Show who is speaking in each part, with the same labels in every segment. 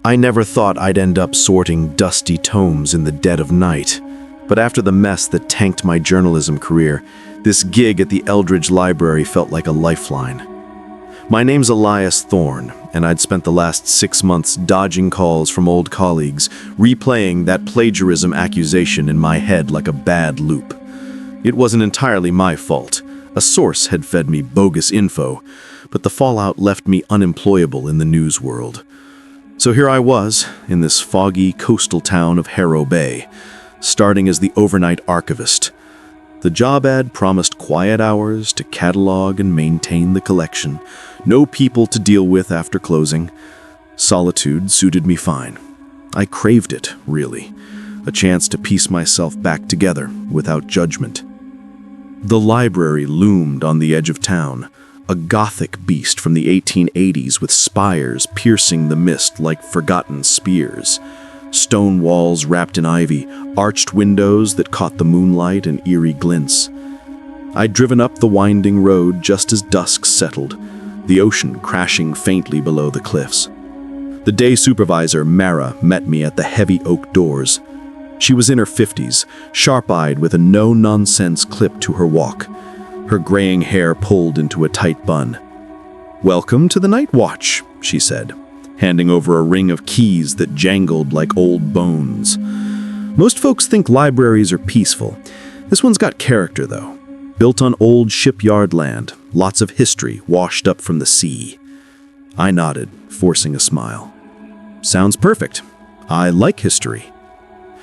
Speaker 1: I never thought I'd end up sorting dusty tomes in the dead of night. But after the mess that tanked my journalism career, this gig at the Eldridge Library felt like a lifeline. My name's Elias Thorne, and I'd spent the last 6 months dodging calls from old colleagues, replaying that plagiarism accusation in my head like a bad loop. It wasn't entirely my fault. A source had fed me bogus info, but the fallout left me unemployable in the news world. So here I was, in this foggy coastal town of Harrow Bay, starting as the overnight archivist. The job ad promised quiet hours to catalog and maintain the collection, no people to deal with after closing. Solitude suited me fine. I craved it, really, a chance to piece myself back together without judgment. The library loomed on the edge of town, a Gothic beast from the 1880s with spires piercing the mist like forgotten spears. Stone walls wrapped in ivy, arched windows that caught the moonlight in eerie glints. I'd driven up the winding road just as dusk settled, the ocean crashing faintly below the cliffs. The day supervisor, Mara, met me at the heavy oak doors. She was in her 50s, sharp-eyed with a no-nonsense clip to her walk, her graying hair pulled into a tight bun. "Welcome to the night watch," she said, handing over a ring of keys that jangled like old bones. Most folks think libraries are peaceful. This one's got character, though. Built on old shipyard land, lots of history washed up from the sea. I nodded, forcing a smile. "Sounds perfect. I like history."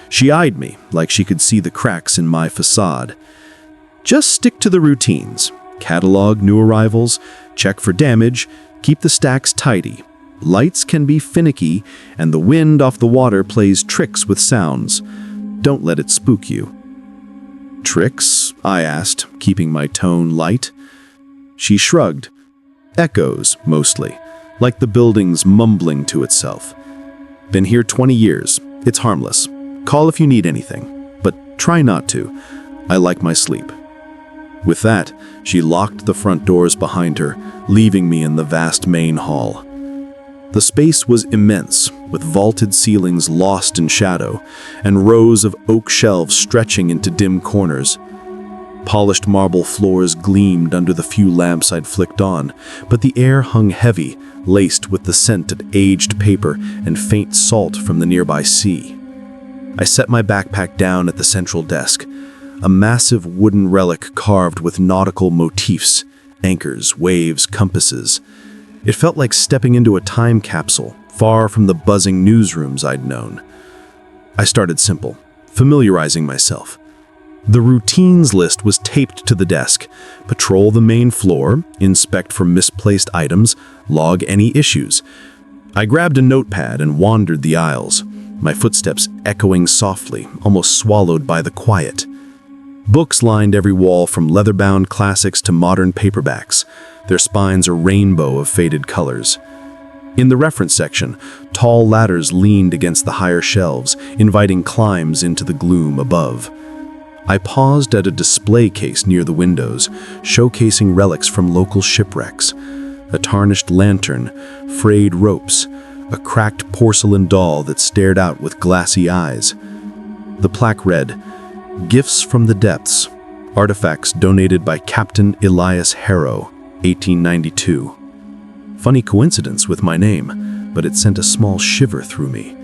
Speaker 1: She eyed me like she could see the cracks in my facade. "Just stick to the routines. Catalog new arrivals, check for damage, keep the stacks tidy. Lights can be finicky, and the wind off the water plays tricks with sounds. Don't let it spook you." "Tricks?" I asked, keeping my tone light. She shrugged. "Echoes, mostly, like the building's mumbling to itself. Been here 20 years. It's harmless. Call if you need anything, but try not to. I like my sleep." With that, she locked the front doors behind her, leaving me in the vast main hall. The space was immense, with vaulted ceilings lost in shadow, and rows of oak shelves stretching into dim corners. Polished marble floors gleamed under the few lamps I'd flicked on, but the air hung heavy, laced with the scent of aged paper and faint salt from the nearby sea. I set my backpack down at the central desk, a massive wooden relic carved with nautical motifs, anchors, waves, compasses. It felt like stepping into a time capsule, far from the buzzing newsrooms I'd known. I started simple, familiarizing myself. The routines list was taped to the desk. Patrol the main floor, inspect for misplaced items, log any issues. I grabbed a notepad and wandered the aisles, my footsteps echoing softly, almost swallowed by the quiet. Books lined every wall, from leather-bound classics to modern paperbacks, their spines a rainbow of faded colors. In the reference section, tall ladders leaned against the higher shelves, inviting climbs into the gloom above. I paused at a display case near the windows, showcasing relics from local shipwrecks. A tarnished lantern, frayed ropes, a cracked porcelain doll that stared out with glassy eyes. The plaque read, "Gifts from the Depths, artifacts donated by Captain Elias Harrow, 1892. Funny coincidence with my name, but it sent a small shiver through me.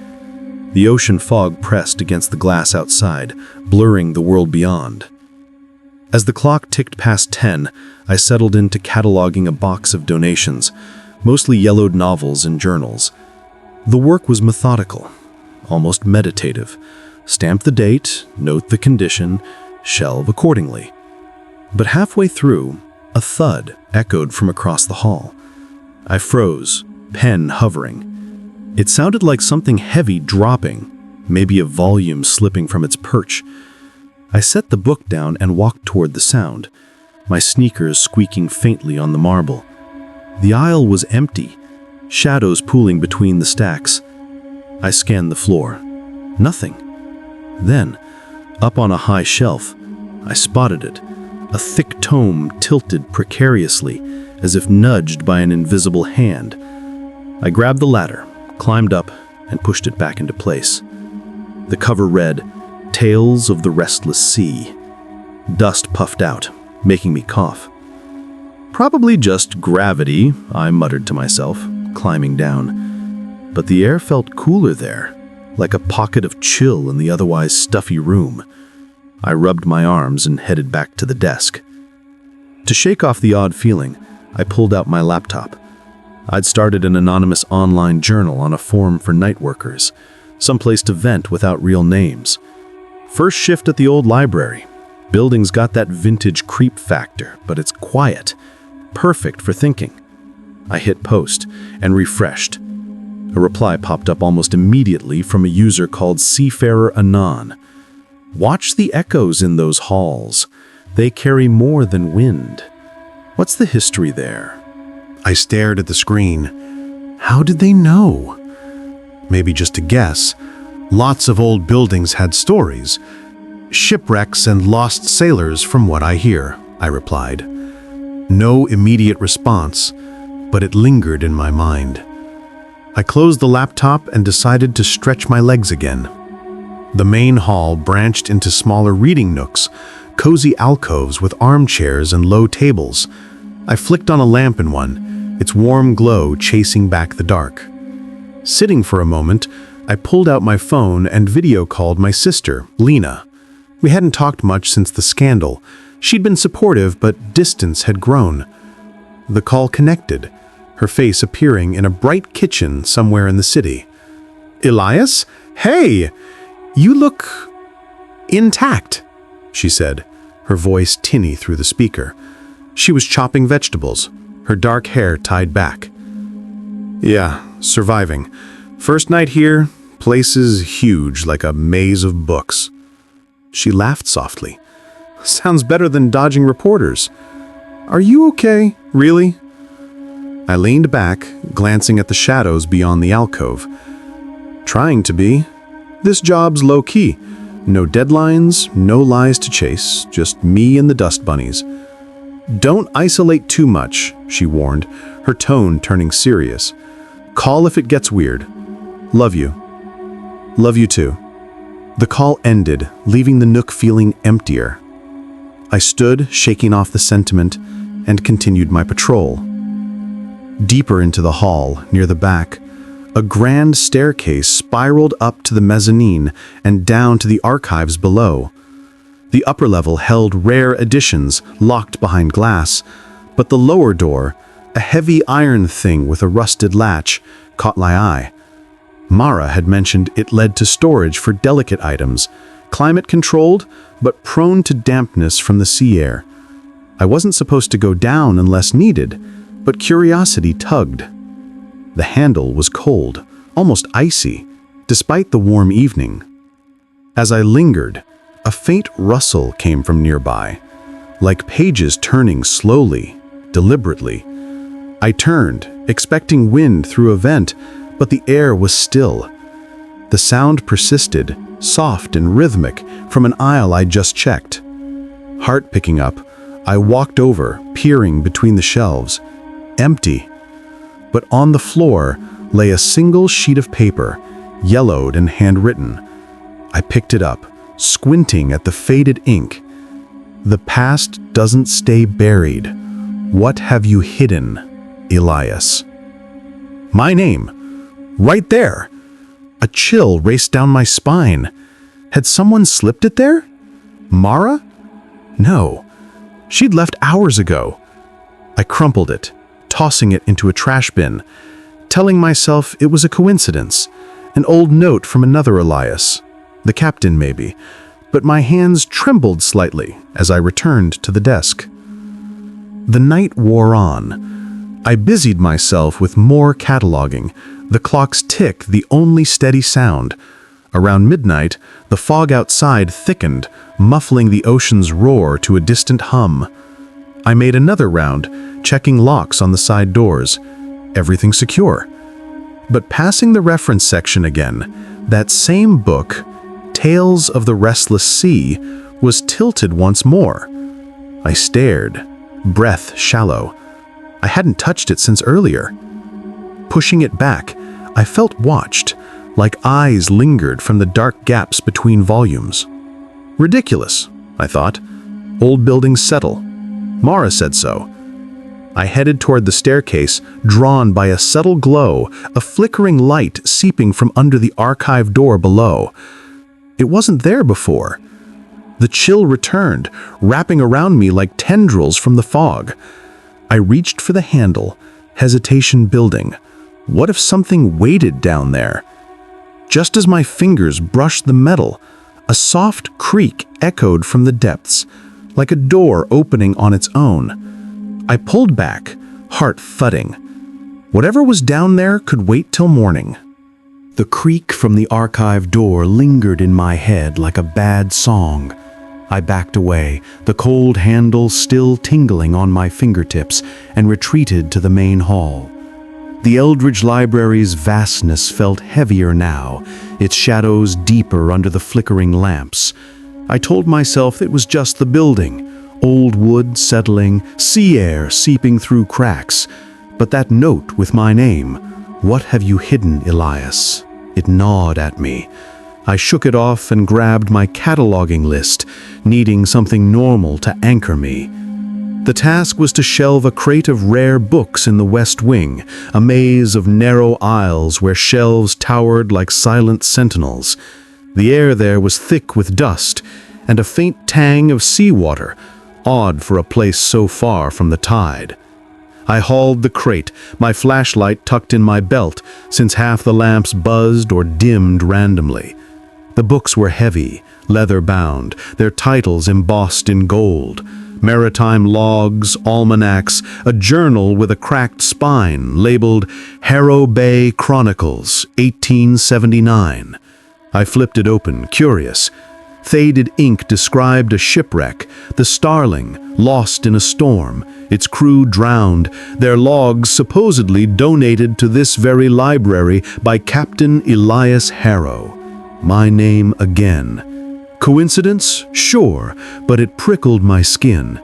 Speaker 1: The ocean fog pressed against the glass outside, blurring the world beyond. As the clock ticked past 10, I settled into cataloging a box of donations, mostly yellowed novels and journals. The work was methodical, almost meditative. Stamp the date, note the condition, shelve accordingly. But halfway through, a thud echoed from across the hall. I froze, pen hovering. It sounded like something heavy dropping, maybe a volume slipping from its perch. I set the book down and walked toward the sound, my sneakers squeaking faintly on the marble. The aisle was empty, shadows pooling between the stacks. I scanned the floor. Nothing. Then, up on a high shelf, I spotted it, a thick tome tilted precariously, as if nudged by an invisible hand. I grabbed the ladder, climbed up, and pushed it back into place. The cover read, "Tales of the Restless Sea." Dust puffed out, making me cough. "Probably just gravity," I muttered to myself, climbing down. But the air felt cooler there, like a pocket of chill in the otherwise stuffy room. I rubbed my arms and headed back to the desk. To shake off the odd feeling, I pulled out my laptop. I'd started an anonymous online journal on a forum for night workers, someplace to vent without real names. First shift at the old library. Building's got that vintage creep factor, but it's quiet. Perfect for thinking. I hit post and refreshed. A reply popped up almost immediately from a user called Seafarer Anon. "Watch the echoes in those halls. They carry more than wind." What's the history there?
Speaker 2: I stared at the screen. How did they know? Maybe just a guess. Lots of old buildings had stories. Shipwrecks and lost sailors, from what I hear, I replied. No immediate response, but it lingered in my mind. I closed the laptop and decided to stretch my legs again. The main hall branched into smaller reading nooks, cozy alcoves with armchairs and low tables. I flicked on a lamp in one, its warm glow chasing back the dark. Sitting for a moment, I pulled out my phone and video called my sister, Lena. We hadn't talked much since the scandal. She'd been supportive, but distance had grown. The call connected, her face appearing in a bright kitchen somewhere in the city. "Elias? Hey! You look intact," she said, her voice tinny through the speaker. She was chopping vegetables, her dark hair tied back. "Yeah, surviving. First night here, place is huge, like a maze of books." She laughed softly. "Sounds better than dodging reporters. Are you okay, really?" I leaned back, glancing at the shadows beyond the alcove. "Trying to be. This job's low-key. No deadlines, no lies to chase, just me and the dust bunnies." "Don't isolate too much," she warned, her tone turning serious. "Call if it gets weird. Love you." "Love you too." The call ended, leaving the nook feeling emptier. I stood, shaking off the sentiment, and continued my patrol. Deeper into the hall, near the back, a grand staircase spiraled up to the mezzanine and down to the archives below. The upper level held rare editions locked behind glass, but the lower door, a heavy iron thing with a rusted latch, caught my eye. Mara had mentioned it led to storage for delicate items, climate-controlled, but prone to dampness from the sea air. I wasn't supposed to go down unless needed, but curiosity tugged. The handle was cold, almost icy, despite the warm evening. As I lingered, a faint rustle came from nearby, like pages turning slowly, deliberately. I turned, expecting wind through a vent, but the air was still. The sound persisted, soft and rhythmic, from an aisle I'd just checked. Heart picking up, I walked over, peering between the shelves. Empty. But on the floor lay a single sheet of paper, yellowed and handwritten. I picked it up, squinting at the faded ink. "The past doesn't stay buried. What have you hidden, Elias?" My name. Right there. A chill raced down my spine. Had someone slipped it there? Mara? No. She'd left hours ago. I crumpled it, tossing it into a trash bin, telling myself it was a coincidence, an old note from another Elias, the captain maybe, but my hands trembled slightly as I returned to the desk. The night wore on. I busied myself with more cataloging, the clock's tick the only steady sound. Around midnight, the fog outside thickened, muffling the ocean's roar to a distant hum. I made another round, checking locks on the side doors. Everything secure. But passing the reference section again, that same book, Tales of the Restless Sea, was tilted once more. I stared, breath shallow. I hadn't touched it since earlier. Pushing it back, I felt watched, like eyes lingered from the dark gaps between volumes. Ridiculous, I thought. Old buildings settle. Mara said so. I headed toward the staircase, drawn by a subtle glow, a flickering light seeping from under the archive door below. It wasn't there before. The chill returned, wrapping around me like tendrils from the fog. I reached for the handle, hesitation building. What if something waited down there? Just as my fingers brushed the metal, a soft creak echoed from the depths, like a door opening on its own. I pulled back, heart thudding. Whatever was down there could wait till morning.
Speaker 1: The creak from the archive door lingered in my head like a bad song. I backed away, the cold handle still tingling on my fingertips, and retreated to the main hall. The Eldridge Library's vastness felt heavier now, its shadows deeper under the flickering lamps. I told myself it was just the building, old wood settling, sea air seeping through cracks. But that note with my name, "What have you hidden, Elias?" It gnawed at me. I shook it off and grabbed my cataloging list, needing something normal to anchor me. The task was to shelve a crate of rare books in the West Wing, a maze of narrow aisles where shelves towered like silent sentinels. The air there was thick with dust and a faint tang of seawater, odd for a place so far from the tide. I hauled the crate, my flashlight tucked in my belt, since half the lamps buzzed or dimmed randomly. The books were heavy, leather-bound, their titles embossed in gold. Maritime logs, almanacs, a journal with a cracked spine labeled Harrow Bay Chronicles, 1879. I flipped it open, curious. Faded ink described a shipwreck, the Starling, lost in a storm, its crew drowned, their logs supposedly donated to this very library by Captain Elias Harrow. My name again. Coincidence? Sure, but it prickled my skin.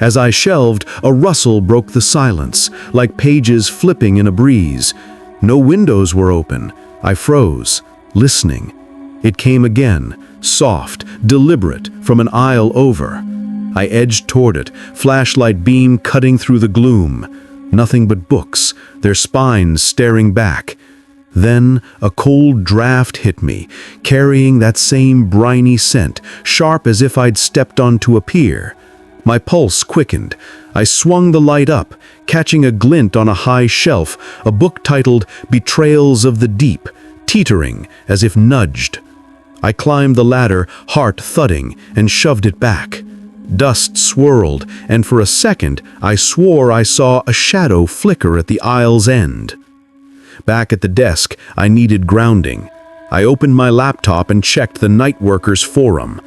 Speaker 1: As I shelved, a rustle broke the silence, like pages flipping in a breeze. No windows were open. I froze, listening. It came again, soft, deliberate, from an aisle over. I edged toward it, flashlight beam cutting through the gloom. Nothing but books, their spines staring back. Then a cold draft hit me, carrying that same briny scent, sharp as if I'd stepped onto a pier. My pulse quickened. I swung the light up, catching a glint on a high shelf, a book titled Betrayals of the Deep, teetering as if nudged. I climbed the ladder, heart thudding, and shoved it back. Dust swirled, and for a second I swore I saw a shadow flicker at the aisle's end. Back at the desk, I needed grounding. I opened my laptop and checked the Nightworkers forum.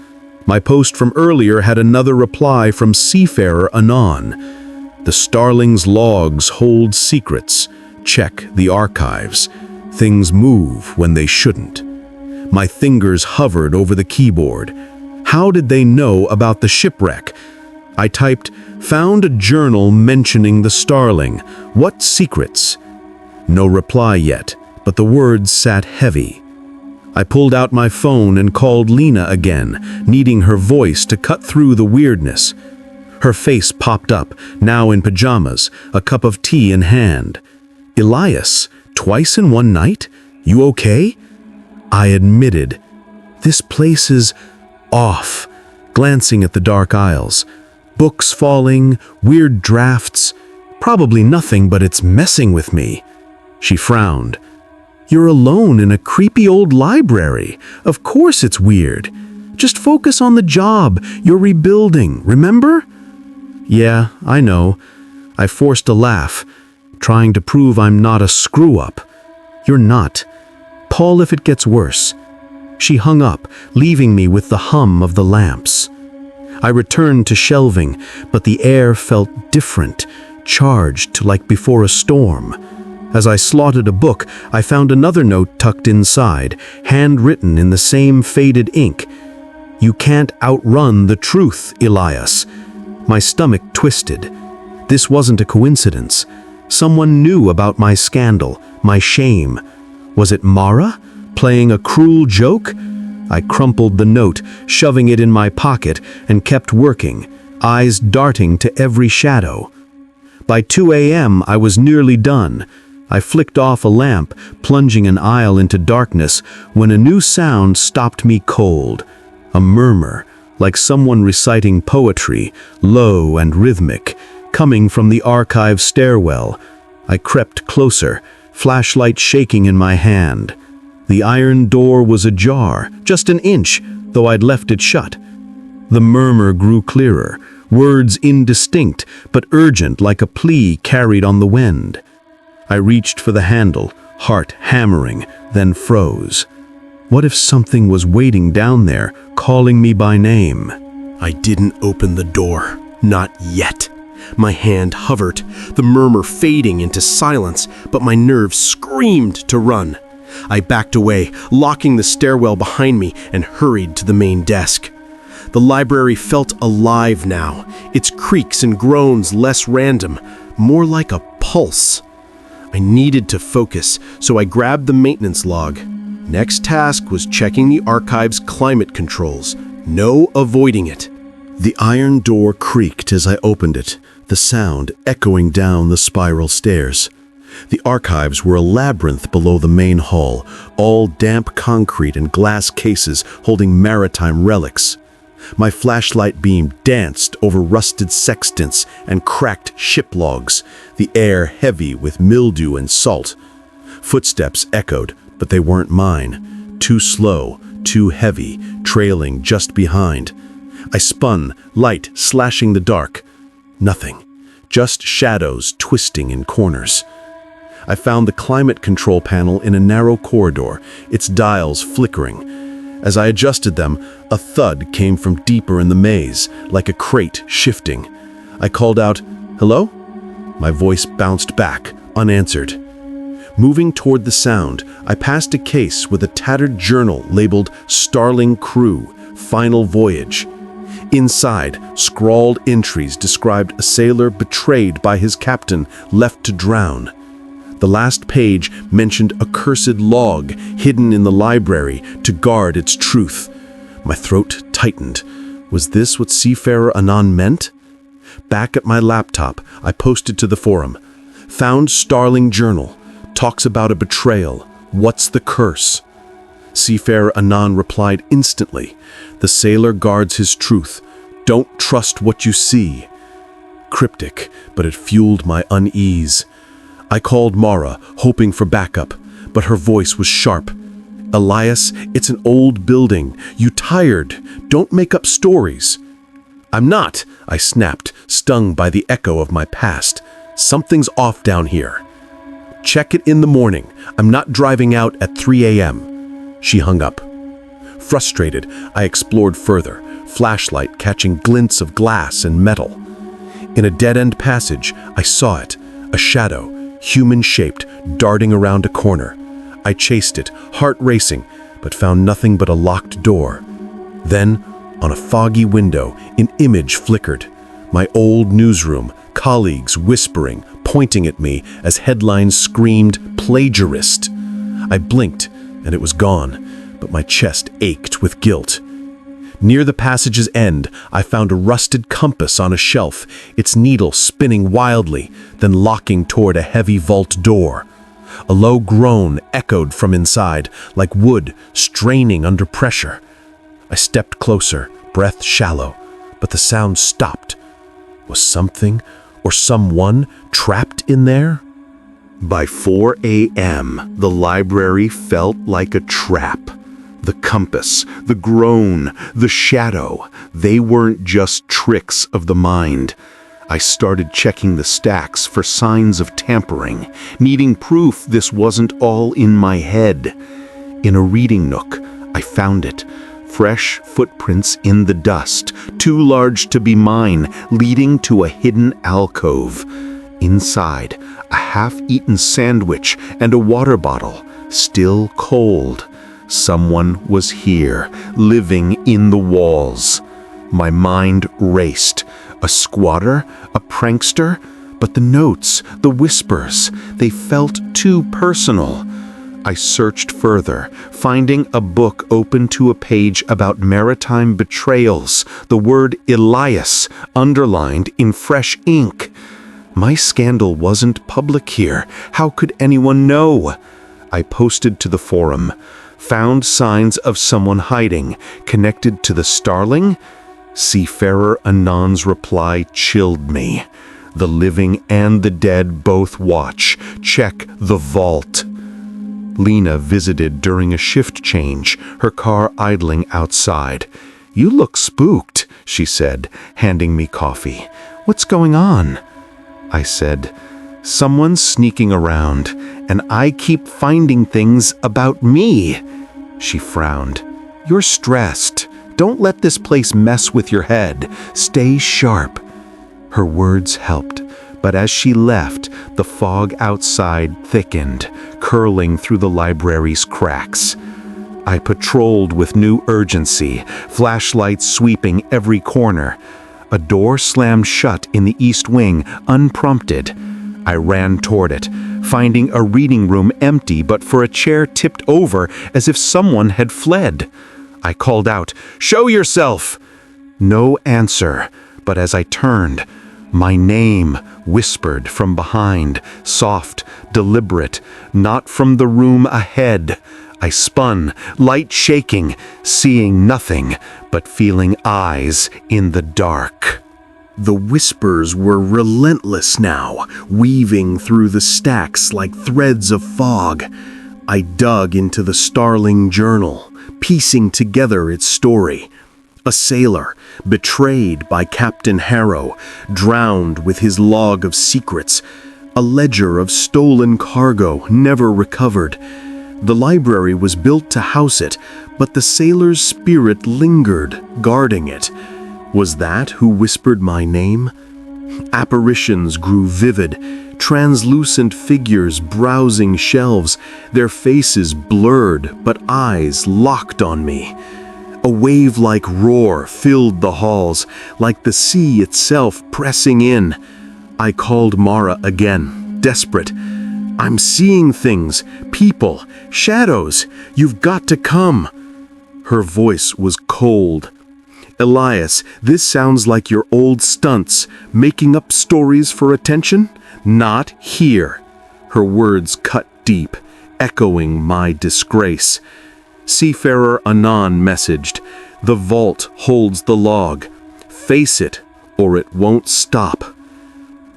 Speaker 1: My post from earlier had another reply from Seafarer Anon. The Starling's logs hold secrets. Check the archives. Things move when they shouldn't. My fingers hovered over the keyboard. How did they know about the shipwreck? I typed, "Found a journal mentioning the Starling. What secrets?" No reply yet, but the words sat heavy. I pulled out my phone and called Lena again, needing her voice to cut through the weirdness. Her face popped up, now in pajamas, a cup of tea in hand. "Elias, twice in one night? You okay?" I admitted, "This place is off," glancing at the dark aisles. Books falling, weird drafts. Probably nothing, but it's messing with me. She frowned. "You're alone in a creepy old library. Of course it's weird. Just focus on the job. You're rebuilding, remember?" "Yeah, I know." I forced a laugh, trying to prove I'm not a screw-up. "You're not. Call if it gets worse." She hung up, leaving me with the hum of the lamps. I returned to shelving, but the air felt different, charged like before a storm. As I slotted a book, I found another note tucked inside, handwritten in the same faded ink. "You can't outrun the truth, Elias." My stomach twisted. This wasn't a coincidence. Someone knew about my scandal, my shame. Was it Mara?
Speaker 2: playing a cruel joke? I crumpled the note, shoving it in my pocket, and kept working, eyes darting to every shadow. By 2 a.m., I was nearly done. I flicked off a lamp, plunging an aisle into darkness, when a new sound stopped me cold. A murmur, like someone reciting poetry, low and rhythmic, coming from the archive stairwell. I crept closer, flashlight shaking in my hand. The iron door was ajar, just an inch, though I'd left it shut. The murmur grew clearer, words indistinct, but urgent like a plea carried on the wind. I reached for the handle, heart hammering, then froze. What if something was waiting down there, calling me by name?
Speaker 3: I didn't open the door. Not yet. My hand hovered, the murmur fading into silence, but my nerves screamed to run. I backed away, locking the stairwell behind me, and hurried to the main desk. The library felt alive now, its creaks and groans less random, more like a pulse. I needed to focus, so I grabbed the maintenance log. Next task was checking the archive's climate controls. No avoiding it.
Speaker 1: The iron door creaked as I opened it, the sound echoing down the spiral stairs. The archives were a labyrinth below the main hall, all damp concrete and glass cases holding maritime relics. My flashlight beam danced over rusted sextants and cracked ship logs, the air heavy with mildew and salt. Footsteps echoed, but they weren't mine. Too slow, too heavy, trailing just behind. I spun, light slashing the dark. Nothing, just shadows twisting in corners. I found the climate control panel in a narrow corridor, its dials flickering. As I adjusted them, a thud came from deeper in the maze, like a crate shifting. I called out, "Hello?" My voice bounced back, unanswered. Moving toward the sound, I passed a case with a tattered journal labeled Starling Crew, Final Voyage. Inside, scrawled entries described a sailor betrayed by his captain, left to drown. The last page mentioned a cursed log hidden in the library to guard its truth. My throat tightened. Was this what Seafarer Anon meant? Back at my laptop, I posted to the forum. Found Starling Journal. Talks about a betrayal. What's the curse? Seafarer Anon replied instantly. The sailor guards his truth. Don't trust what you see. Cryptic, but it fueled my unease. I called Mara, hoping for backup, but her voice was sharp. "Elias, it's an old building. You tired. Don't make up stories." "I'm not," I snapped, stung by the echo of my past. "Something's off down here." "Check it in the morning. I'm not driving out at 3 a.m. She hung up. Frustrated, I explored further, flashlight catching glints of glass and metal. In a dead-end passage, I saw it, a shadow, human-shaped, darting around a corner. I chased it, heart racing, but found nothing but a locked door. Then, on a foggy window, an image flickered. My old newsroom, colleagues whispering, pointing at me as headlines screamed, "Plagiarist." I blinked, and it was gone, but my chest ached with guilt. Near the passage's end, I found a rusted compass on a shelf, its needle spinning wildly, then locking toward a heavy vault door. A low groan echoed from inside, like wood straining under pressure. I stepped closer, breath shallow, but the sound stopped. Was something or someone trapped in there? By 4 a.m., the library felt like a trap. The compass, the groan, the shadow, they weren't just tricks of the mind. I started checking the stacks for signs of tampering, needing proof this wasn't all in my head. In a reading nook, I found it. Fresh footprints in the dust, too large to be mine, leading to a hidden alcove. Inside, a half-eaten sandwich and a water bottle, still cold. Someone was here, living in the walls. My mind raced. A squatter? A prankster? But the notes, the whispers, they felt too personal. I searched further, finding a book open to a page about maritime betrayals, the word Elias underlined in fresh ink. My scandal wasn't public here. How could anyone know? I posted to the forum. Found signs of someone hiding, connected to the Starling? Seafarer Anon's reply chilled me. The living and the dead both watch. Check the vault. Lena visited during a shift change, her car idling outside. "You look spooked," she said, handing me coffee. "What's going on?" I said, "Someone's sneaking around, and I keep finding things about me." She frowned. "You're stressed. Don't let this place mess with your head. Stay sharp." Her words helped, but as she left, the fog outside thickened, curling through the library's cracks. I patrolled with new urgency, flashlights sweeping every corner. A door slammed shut in the east wing, unprompted. I ran toward it, finding a reading room empty but for a chair tipped over as if someone had fled. I called out, "Show yourself!" No answer, but as I turned, my name whispered from behind, soft, deliberate, not from the room ahead. I spun, light shaking, seeing nothing, but feeling eyes in the dark. The whispers were relentless now, weaving through the stacks like threads of fog. I dug into the Starling journal, piecing together its story. A sailor, betrayed by Captain Harrow, drowned with his log of secrets. A ledger of stolen cargo never recovered. The library was built to house it, but the sailor's spirit lingered, guarding it. Was that who whispered my name? Apparitions grew vivid, translucent figures browsing shelves, their faces blurred but eyes locked on me. A wave-like roar filled the halls, like the sea itself pressing in. I called Mara again, desperate. "I'm seeing things, people, shadows. You've got to come." Her voice was cold. "Elias, this sounds like your old stunts, making up stories for attention? Not here." Her words cut deep, echoing my disgrace. Seafarer Anon messaged, "The vault holds the log. Face it, or it won't stop."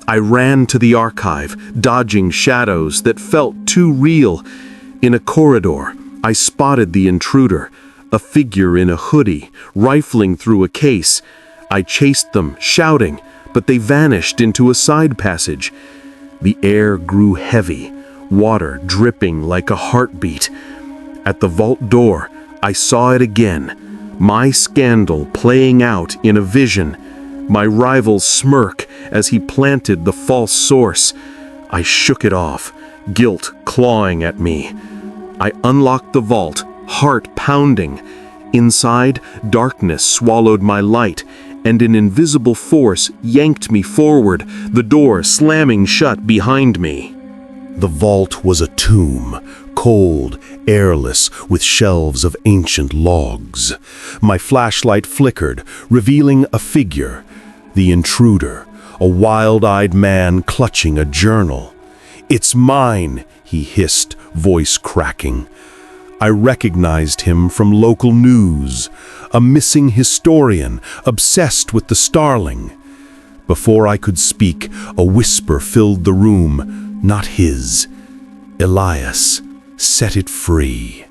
Speaker 1: I ran to the archive, dodging shadows that felt too real. In a corridor, I spotted the intruder, a figure in a hoodie, rifling through a case. I chased them, shouting, but they vanished into a side passage. The air grew heavy, water dripping like a heartbeat. At the vault door, I saw it again, my scandal playing out in a vision, my rival's smirk as he planted the false source. I shook it off, guilt clawing at me. I unlocked the vault, heart pounding. Inside, darkness swallowed my light, and an invisible force yanked me forward, the door slamming shut behind me. The vault was a tomb, cold, airless, with shelves of ancient logs. My flashlight flickered, revealing a figure, the intruder, a wild-eyed man clutching a journal. "It's mine," he hissed, voice cracking. I recognized him from local news, a missing historian obsessed with the Starling. Before I could speak, a whisper filled the room, not his. "Elias, set it free."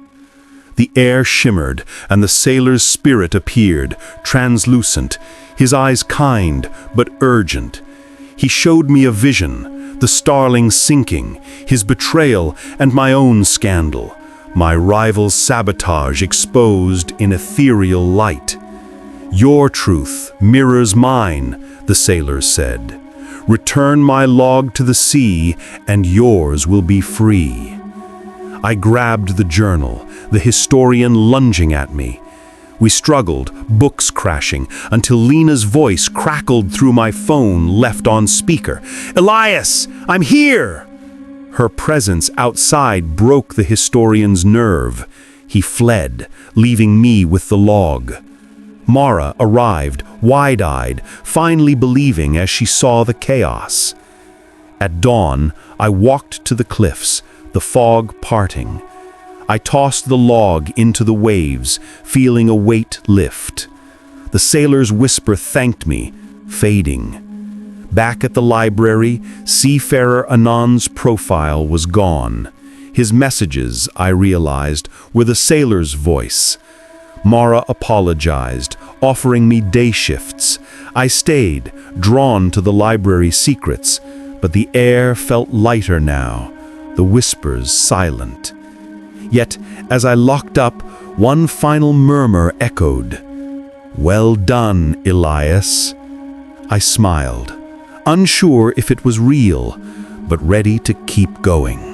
Speaker 1: The air shimmered, and the sailor's spirit appeared, translucent, his eyes kind but urgent. He showed me a vision, the Starling sinking, his betrayal, and my own scandal, my rival's sabotage exposed in ethereal light. "Your truth mirrors mine," the sailor said. "Return my log to the sea, and yours will be free." I grabbed the journal, the historian lunging at me. We struggled, books crashing, until Lena's voice crackled through my phone left on speaker. "Elias, I'm here!"
Speaker 4: Her presence outside broke the historian's nerve. He fled, leaving me with the log. Mara arrived, wide-eyed, finally believing as she saw the chaos. At dawn, I walked to the cliffs, the fog parting. I tossed the log into the waves, feeling a weight lift. The sailor's whisper thanked me, fading. Back at the library, seafarer Anand's profile was gone. His messages, I realized, were the sailor's voice. Mara apologized, offering me day shifts. I stayed, drawn to the library's secrets, but the air felt lighter now, the whispers silent. Yet, as I locked up, one final murmur echoed. "Well done, Elias." I smiled, unsure if it was real, but ready to keep going.